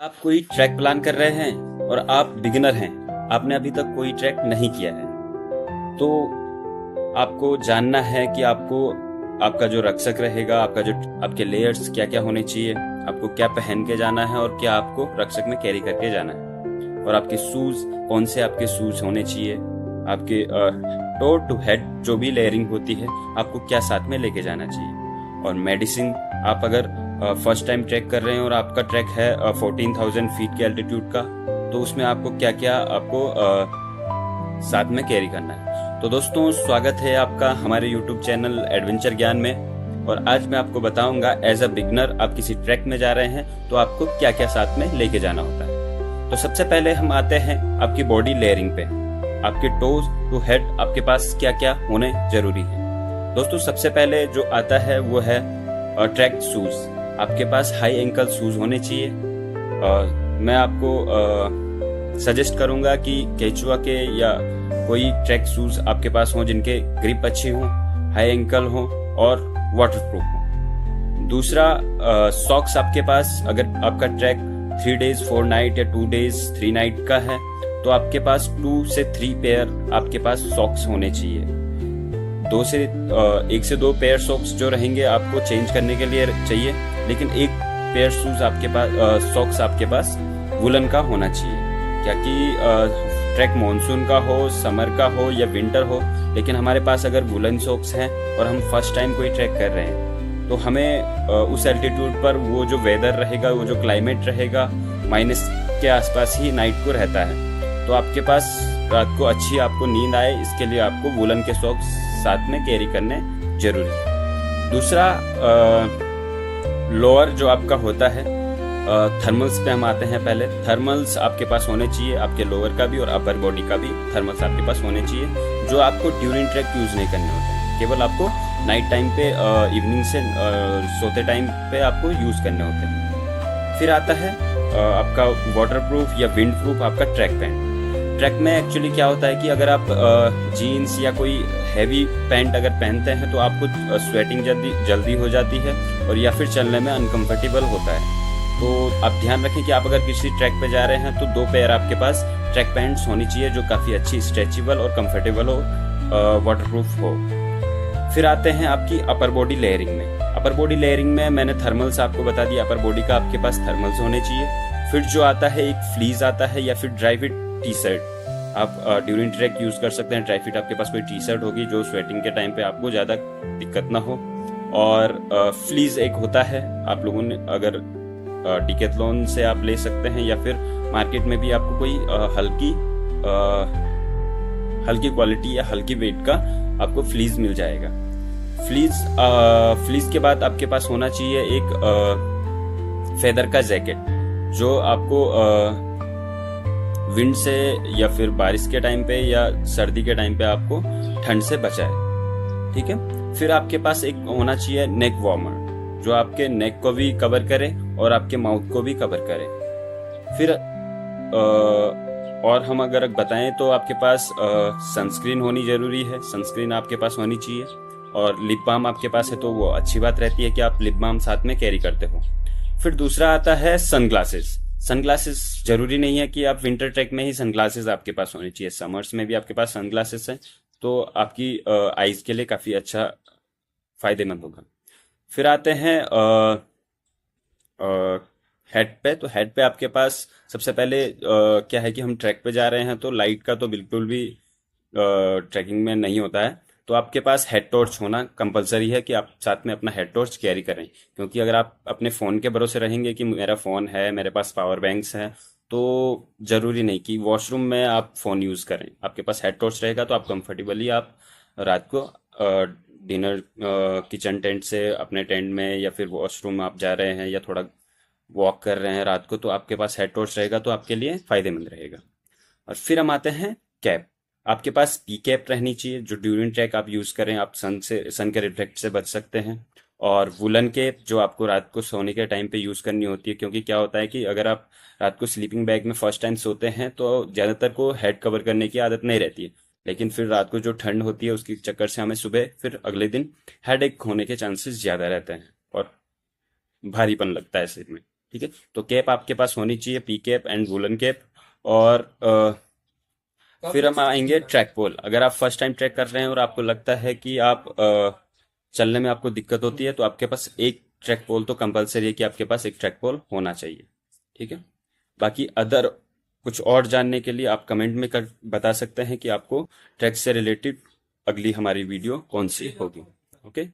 आप कोई track plan कर रहे हैं और आप बिगिनर हैं, आपने अभी तक कोई ट्रैक नहीं किया है, तो आपको जानना है कि आपको आपका जो रक्षक रहेगा, आपका जो आपके लेयर्स क्या क्या होने चाहिए, आपको क्या पहन के जाना है और क्या आपको रक्षक में कैरी करके जाना है, और आपके शूज कौन से आपके शूज होने चाहिए, आपके टो टू हेड जो भी लेयरिंग होती है आपको क्या साथ में लेके जाना चाहिए। और मेडिसिन, आप अगर फर्स्ट टाइम ट्रैक कर रहे हैं और आपका ट्रैक है 14,000 फीट के एल्टीट्यूड का, तो उसमें आपको क्या क्या आपको साथ में कैरी करना है। तो दोस्तों, स्वागत है आपका हमारे यूट्यूब चैनल एडवेंचर ज्ञान में। और आज मैं आपको बताऊंगा एज अ बिगनर आप किसी ट्रैक में जा रहे हैं तो आपको क्या क्या साथ में लेके जाना होता है। तो सबसे पहले हम आते हैं आपकी बॉडी लेयरिंग पे। आपके टोज टू हेड आपके पास क्या क्या होने जरूरी है। दोस्तों, सबसे पहले जो आता है वो है ट्रैक शूज। आपके पास हाई एंकल शूज होने चाहिए। मैं आपको सजेस्ट करूंगा कि केचुआ के या कोई ट्रैक शूज आपके पास हो जिनके ग्रिप अच्छी हो, हाई एंकल हो और वाटरप्रूफ हो। दूसरा, सॉक्स आपके पास, अगर आपका ट्रैक 3 days 4 night या 2 days 3 night का है तो आपके पास 2 से 3 पेयर आपके पास सॉक्स होने चाहिए। 1 से 2 पेयर सॉक्स जो रहेंगे आपको चेंज करने के लिए चाहिए, लेकिन एक पेयर शूज आपके पास, सॉक्स आपके पास वुलन का होना चाहिए। क्या कि ट्रैक मॉनसून का हो, समर का हो या विंटर हो, लेकिन हमारे पास अगर वुलन सॉक्स हैं और हम फर्स्ट टाइम कोई ट्रैक कर रहे हैं तो हमें उस एल्टीट्यूड पर वो जो वेदर रहेगा, वो जो क्लाइमेट रहेगा, माइनस के आसपास ही नाइट को रहता है। तो आपके पास रात को अच्छी आपको नींद आए, इसके लिए आपको वुलन के सॉक्स साथ में कैरी करने जरूरी है। दूसरा, लोअर जो आपका होता है, थर्मल्स पे हम आते हैं। पहले थर्मल्स आपके पास होने चाहिए, आपके लोअर का भी और अपर बॉडी का भी थर्मल्स आपके पास होने चाहिए, जो आपको ड्यूरिंग ट्रैक यूज नहीं करने होते हैं। केवल आपको नाइट टाइम पे, इवनिंग से सोते टाइम पे आपको यूज करने होते हैं। फिर आता है आपका वाटरप्रूफ या विंड प्रूफ आपका ट्रैक पैंट। ट्रैक में एक्चुअली क्या होता है कि अगर आप जीन्स या कोई हैवी पैंट अगर पहनते हैं तो आपको स्वेटिंग जल्दी हो जाती है और या फिर चलने में अनकंफर्टेबल होता है। तो आप ध्यान रखें कि आप अगर किसी ट्रैक पे जा रहे हैं तो 2 पेयर आपके पास ट्रैक पैंट्स होनी चाहिए जो काफ़ी अच्छी, स्ट्रेचेबल और कंफर्टेबल हो, वाटरप्रूफ हो। फिर आते हैं आपकी अपर बॉडी लेयरिंग में। अपर बॉडी लेयरिंग में मैंने थर्मल्स आपको बता दिया, अपर बॉडी का आपके पास थर्मल्स होने चाहिए। फिर जो आता है एक फ्लीज आता है या फिर ड्राई फिट टी शर्ट। आप ड्यूरिंग ट्रैक यूज कर सकते हैं। ड्राई फिट आपके पास कोई टी शर्ट होगी जो स्वेटिंग के टाइम पे आपको ज़्यादा दिक्कत ना हो। और फ्लीज एक होता है, आप लोगों ने अगर डिकेथलॉन से आप ले सकते हैं या फिर मार्केट में भी आपको कोई हल्की क्वालिटी या हल्की वेट का आपको फ्लीज मिल जाएगा। फ्लीज के बाद आपके पास होना चाहिए एक फेदर का जैकेट जो आपको विंड से या फिर बारिश के टाइम पे या सर्दी के टाइम पे आपको ठंड से बचाए। ठीक है। फिर आपके पास एक होना चाहिए नेक वार्मर जो आपके नेक को भी कवर करे और आपके माउथ को भी कवर करे। फिर और हम अगर बताएं तो आपके पास सनस्क्रीन होनी जरूरी है। सनस्क्रीन आपके पास होनी चाहिए। और लिप बाम आपके पास है तो वो अच्छी बात रहती है कि आप लिप बाम साथ में कैरी करते हो। फिर दूसरा आता है सनग्लासेस। सनग्लासेस जरूरी नहीं है कि आप विंटर ट्रैक में ही सनग्लासेस आपके पास होनी चाहिए, समर्स में भी आपके पास सनग्लासेस है तो आपकी आईज के लिए काफ़ी अच्छा फायदेमंद होगा। फिर आते हैं हेड पे। तो हेड पे आपके पास सबसे पहले क्या है कि हम ट्रैक पे जा रहे हैं तो लाइट का तो बिल्कुल भी ट्रैकिंग में नहीं होता है, तो आपके पास हेड टॉर्च होना कंपलसरी है कि आप साथ में अपना हेड टॉर्च कैरी करें। क्योंकि अगर आप अपने फ़ोन के भरोसे रहेंगे कि मेरा फ़ोन है, मेरे पास पावर बैंक्स हैं, तो ज़रूरी नहीं कि वॉशरूम में आप फ़ोन यूज़ करें। आपके पास हेड टॉर्च रहेगा तो आप कंफर्टेबली आप रात को डिनर किचन टेंट से अपने टेंट में या फिर वॉशरूम आप जा रहे हैं या थोड़ा वॉक कर रहे हैं रात को, तो आपके पास हेड टॉर्च रहेगा तो आपके लिए फ़ायदेमंद रहेगा। और फिर हम आते हैं कैप। आपके पास पी कैप रहनी चाहिए जो ड्यूरिंग ट्रैक आप यूज़ करें, आप सन के रिफ्लेक्ट से बच सकते हैं। और वुलन कैप जो आपको रात को सोने के टाइम पे यूज़ करनी होती है, क्योंकि क्या होता है कि अगर आप रात को स्लीपिंग बैग में फर्स्ट टाइम सोते हैं तो ज़्यादातर को हेड कवर करने की आदत नहीं रहती है, लेकिन फिर रात को जो ठंड होती है उसके चक्कर से हमें सुबह फिर अगले दिन हेड एक होने के चांसेस ज़्यादा रहते हैं और भारीपन लगता है सिर में। ठीक है, तो कैप आपके पास होनी चाहिए, P cap and woollen cap. और फिर हम आएंगे ट्रैक पोल। अगर आप फर्स्ट टाइम ट्रैक कर रहे हैं और आपको लगता है कि आप चलने में आपको दिक्कत होती है, तो आपके पास एक ट्रैक पोल तो कंपलसरी है कि आपके पास एक ट्रैक पोल होना चाहिए। ठीक है, बाकी अदर कुछ और जानने के लिए आप कमेंट में बता सकते हैं कि आपको ट्रैक से रिलेटेड अगली हमारी वीडियो कौन सी होगी। ओके।